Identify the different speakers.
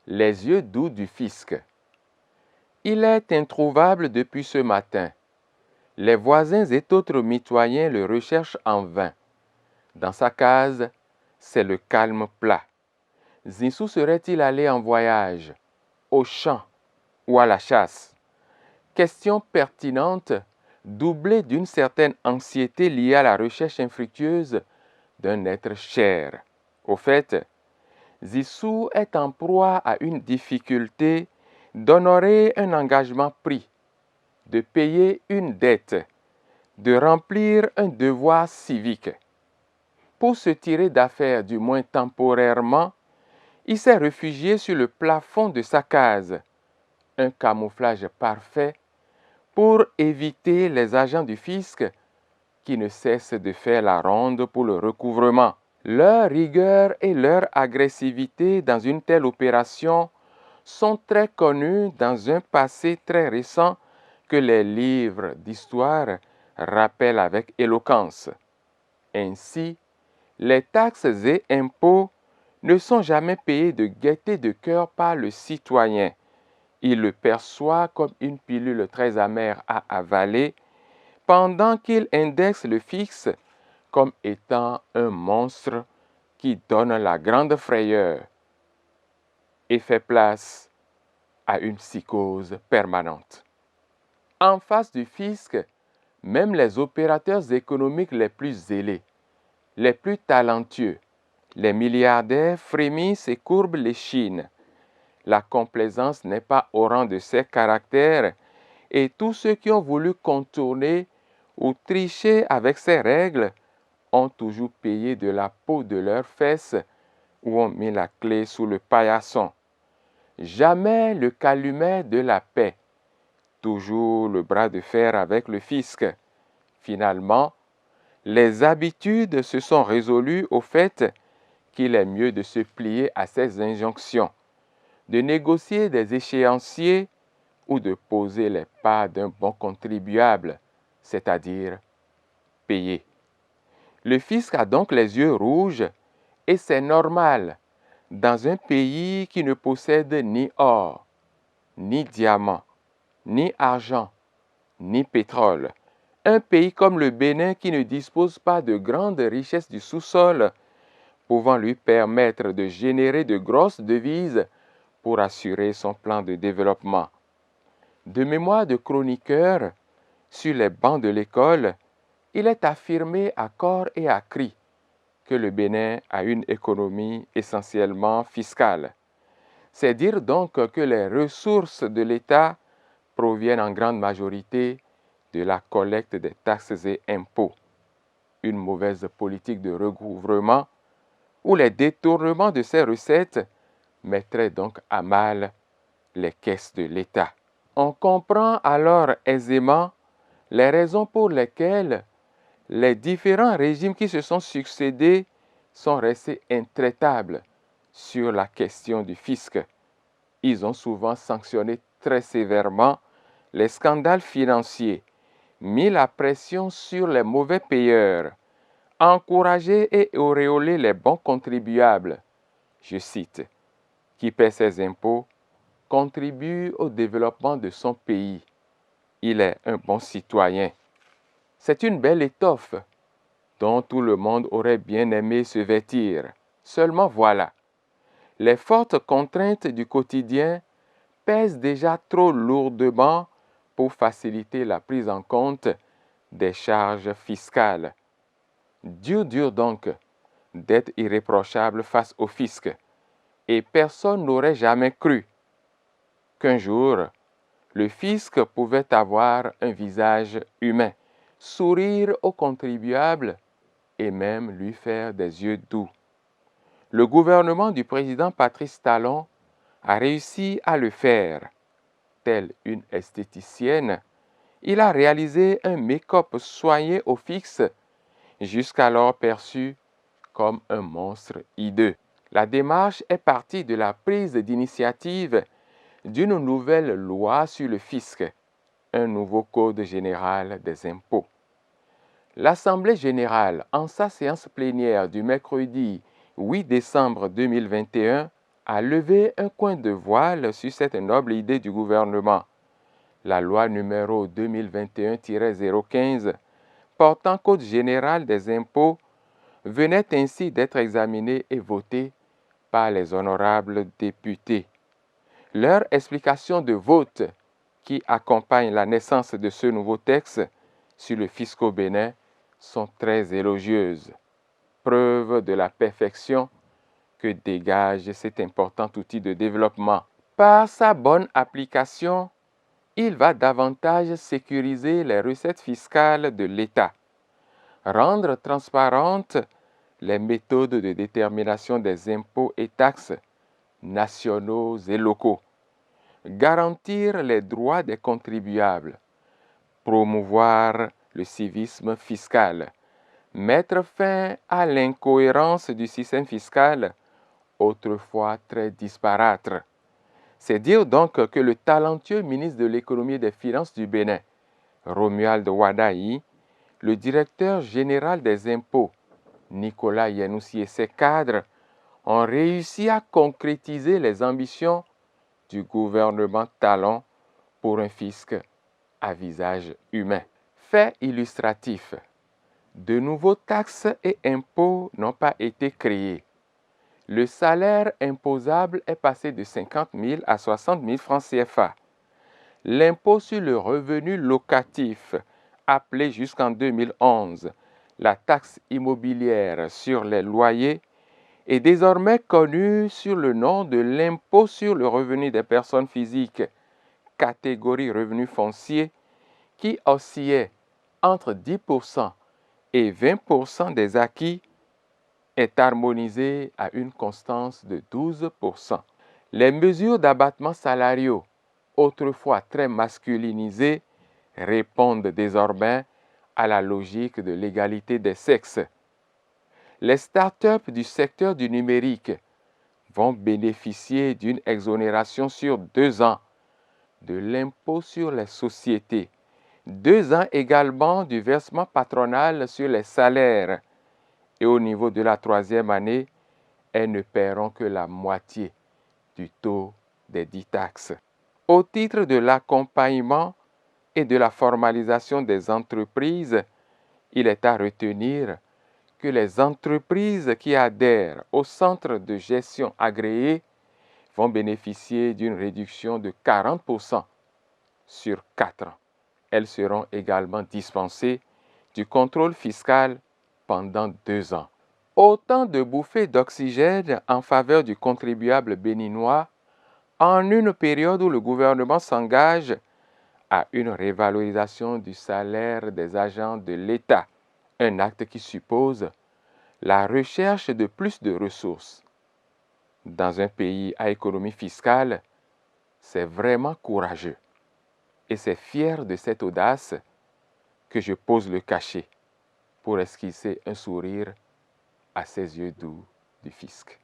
Speaker 1: Les yeux doux du fisc. Il est introuvable depuis ce matin. Les voisins et autres mitoyens le recherchent en vain. Dans sa case, c'est le calme plat. Zinsou serait-il allé en voyage, au champ ou à la chasse? Question pertinente, doublée d'une certaine anxiété liée à la recherche infructueuse d'un être cher. Au fait, Zissou est en proie à une difficulté d'honorer un engagement pris, de payer une dette, de remplir un devoir civique. Pour se tirer d'affaire, du moins temporairement, il s'est réfugié sur le plafond de sa case, un camouflage parfait pour éviter les agents du fisc qui ne cessent de faire la ronde pour le recouvrement. Leur rigueur et leur agressivité dans une telle opération sont très connues dans un passé très récent que les livres d'histoire rappellent avec éloquence. Ainsi, les taxes et impôts ne sont jamais payés de gaieté de cœur par le citoyen. Il le perçoit comme une pilule très amère à avaler, pendant qu'il indexe le fixe comme étant un monstre qui donne la grande frayeur et fait place à une psychose permanente. En face du fisc, même les opérateurs économiques les plus zélés, les plus talentueux, les milliardaires frémissent et courbent l'échine. La complaisance n'est pas au rang de ces caractères et tous ceux qui ont voulu contourner ou tricher avec ces règles ont toujours payé de la peau de leurs fesses ou ont mis la clé sous le paillasson. Jamais le calumet de la paix, toujours le bras de fer avec le fisc. Finalement, les habitudes se sont résolues au fait qu'il est mieux de se plier à ces injonctions, de négocier des échéanciers ou de poser les pas d'un bon contribuable, c'est-à-dire payer. Le fisc a donc les yeux rouges et c'est normal dans un pays qui ne possède ni or, ni diamant, ni argent, ni pétrole. Un pays comme le Bénin qui ne dispose pas de grandes richesses du sous-sol pouvant lui permettre de générer de grosses devises pour assurer son plan de développement. De mémoire de chroniqueur, sur les bancs de l'école, il est affirmé à corps et à cri que le Bénin a une économie essentiellement fiscale. C'est dire donc que les ressources de l'État proviennent en grande majorité de la collecte des taxes et impôts. Une mauvaise politique de recouvrement ou les détournements de ces recettes mettraient donc à mal les caisses de l'État. On comprend alors aisément les raisons pour lesquelles les différents régimes qui se sont succédés sont restés intraitables sur la question du fisc. Ils ont souvent sanctionné très sévèrement les scandales financiers, mis la pression sur les mauvais payeurs, encouragé et auréolé les bons contribuables. Je cite, qui paie ses impôts, contribue au développement de son pays. Il est un bon citoyen. C'est une belle étoffe dont tout le monde aurait bien aimé se vêtir. Seulement voilà, les fortes contraintes du quotidien pèsent déjà trop lourdement pour faciliter la prise en compte des charges fiscales. Dur donc d'être irréprochable face au fisc, et personne n'aurait jamais cru qu'un jour, le fisc pouvait avoir un visage humain, sourire aux contribuables et même lui faire des yeux doux. Le gouvernement du président Patrice Talon a réussi à le faire. Telle une esthéticienne, il a réalisé un make-up soigné au fixe, jusqu'alors perçu comme un monstre hideux. La démarche est partie de la prise d'initiative d'une nouvelle loi sur le fisc, un nouveau code général des impôts. L'Assemblée générale, en sa séance plénière du mercredi 8 décembre 2021, a levé un coin de voile sur cette noble idée du gouvernement. La loi numéro 2021-015 portant Code général des impôts venait ainsi d'être examinée et votée par les honorables députés. Leur explication de vote qui accompagne la naissance de ce nouveau texte sur le fisc au Bénin sont très élogieuses, preuve de la perfection que dégage cet important outil de développement. Par sa bonne application, il va davantage sécuriser les recettes fiscales de l'État, rendre transparentes les méthodes de détermination des impôts et taxes nationaux et locaux, garantir les droits des contribuables, promouvoir le civisme fiscal, mettre fin à l'incohérence du système fiscal, autrefois très disparate. C'est dire donc que le talentueux ministre de l'Économie et des Finances du Bénin, Romuald Wadaï, le directeur général des impôts, Nicolas Yanoussi, et ses cadres ont réussi à concrétiser les ambitions du gouvernement Talon pour un fisc à visage humain. Fait illustratif, de nouveaux taxes et impôts n'ont pas été créés. Le salaire imposable est passé de 50 000 à 60 000 francs CFA. L'impôt sur le revenu locatif, appelé jusqu'en 2011 la taxe immobilière sur les loyers, est désormais connu sur le nom de l'impôt sur le revenu des personnes physiques, catégorie revenu foncier, qui oscillait entre 10% et 20% des acquis, est harmonisé à une constance de 12%. Les mesures d'abattement salariaux, autrefois très masculinisées, répondent désormais à la logique de l'égalité des sexes. Les startups du secteur du numérique vont bénéficier d'une exonération sur 2 ans de l'impôt sur les sociétés, 2 ans également du versement patronal sur les salaires, et au niveau de la 3e année, elles ne paieront que la moitié du taux des 10 taxes. Au titre de l'accompagnement et de la formalisation des entreprises, il est à retenir que les entreprises qui adhèrent au centre de gestion agréé vont bénéficier d'une réduction de 40% sur 4 ans. Elles seront également dispensées du contrôle fiscal pendant 2 ans. Autant de bouffées d'oxygène en faveur du contribuable béninois en une période où le gouvernement s'engage à une révalorisation du salaire des agents de l'État, un acte qui suppose la recherche de plus de ressources. Dans un pays à économie fiscale, c'est vraiment courageux. Et c'est fier de cette audace que je pose le cachet pour esquisser un sourire à ces yeux doux du fisc.